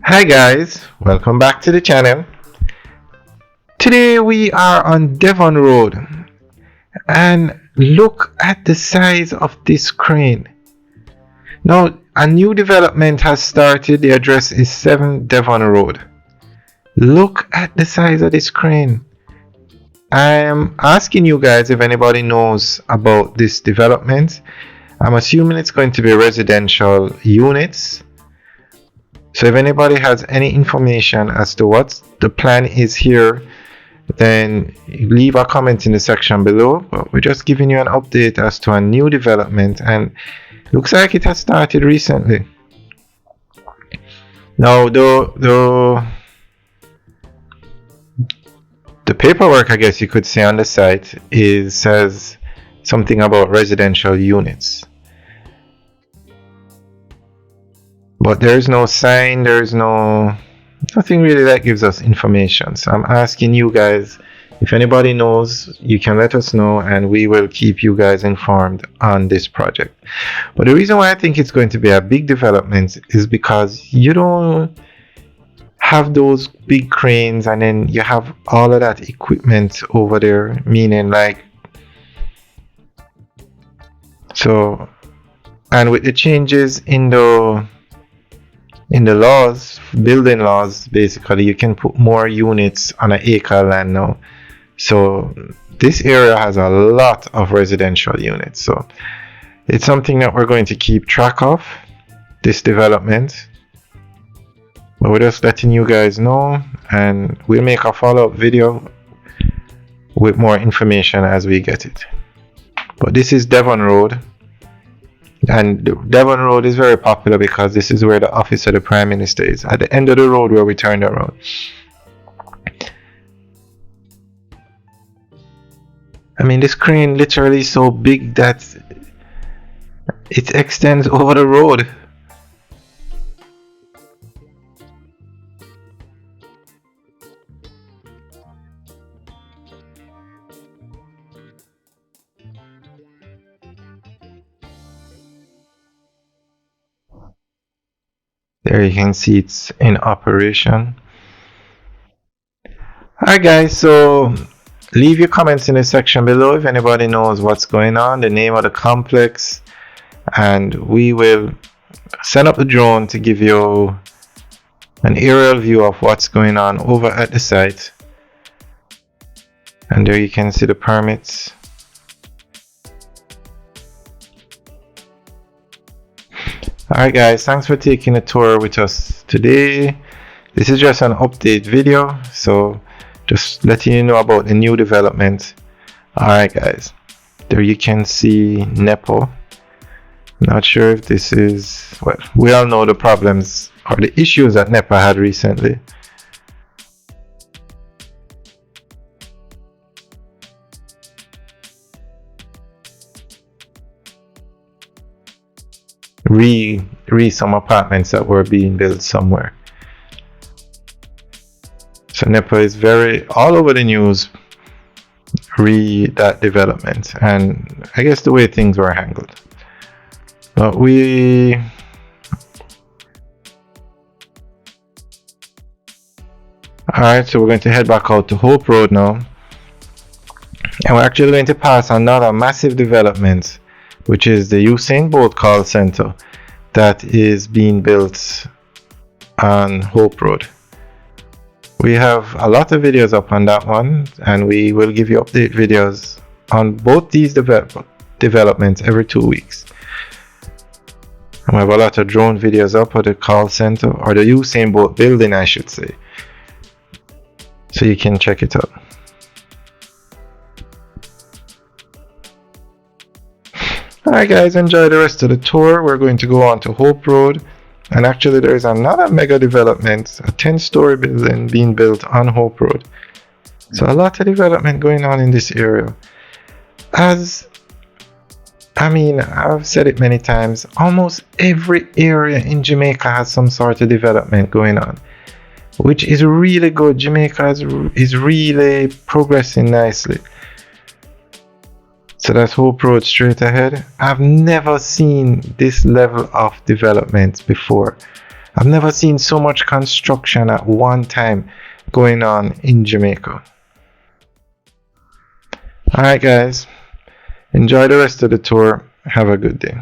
Hi guys, welcome back to the channel. Today we are on Devon Road and look at the size of this crane. Now a new development has started. The address is 7 Devon Road. Look at the size of this crane. I am asking you guys if anybody knows about this development. I'm assuming it's going to be residential units. So if anybody has any information as to what the plan is here, then leave a comment in the section below. But we're just giving you an update as to a new development, and looks like it has started recently. Now the paperwork, I guess you could say, on the site says something about residential units. But there's no sign, there's nothing really that gives us information. So I'm asking you guys, if anybody knows, you can let us know and we will keep you guys informed on this project. But the reason why I think it's going to be a big development is because you don't have those big cranes and then you have all of that equipment over there, meaning like, so, and with the changes in the laws, building laws, basically you can put more units on an acre of land now. So this area has a lot of residential units, so it's something that we're going to keep track of, this development. But we're just letting you guys know, and we'll make a follow-up video with more information as we get it. But this is Devon Road. And Devon Road is very popular because this is where the office of the Prime Minister is, at the end of the road where we turned around. I mean, this crane literally is so big that it extends over the road. There you can see it's in operation. Alright guys, so leave your comments in the section below if anybody knows what's going on, the name of the complex, and we will send up the drone to give you an aerial view of what's going on over at the site. And there you can see the permits. Alright guys, thanks for taking a tour with us today. This is just an update video, so just letting you know about the new development. Alright guys, there you can see Nepo. Not sure if this is, well, we all know the problems or the issues that Nepo had recently. Some apartments that were being built somewhere. So Nepo is very all over the news that development, and I guess the way things were handled. But alright, so we're going to head back out to Hope Road now, and we're actually going to pass another massive development, which is the Usain Bolt call center that is being built on Hope Road. We have a lot of videos up on that one, and we will give you update videos on both these developments every 2 weeks. And we have a lot of drone videos up at the call center, or the Usain Bolt building I should say, so you can check it out. Alright guys, enjoy the rest of the tour. We're going to go on to Hope Road, and actually there is another mega development, a 10-story building being built on Hope Road. So a lot of development going on in this area. I've said it many times, almost every area in Jamaica has some sort of development going on, which is really good. Jamaica is really progressing nicely. So that's Hope Road straight ahead. I've never seen this level of development before. I've never seen so much construction at one time going on in Jamaica. Alright guys, enjoy the rest of the tour. Have a good day.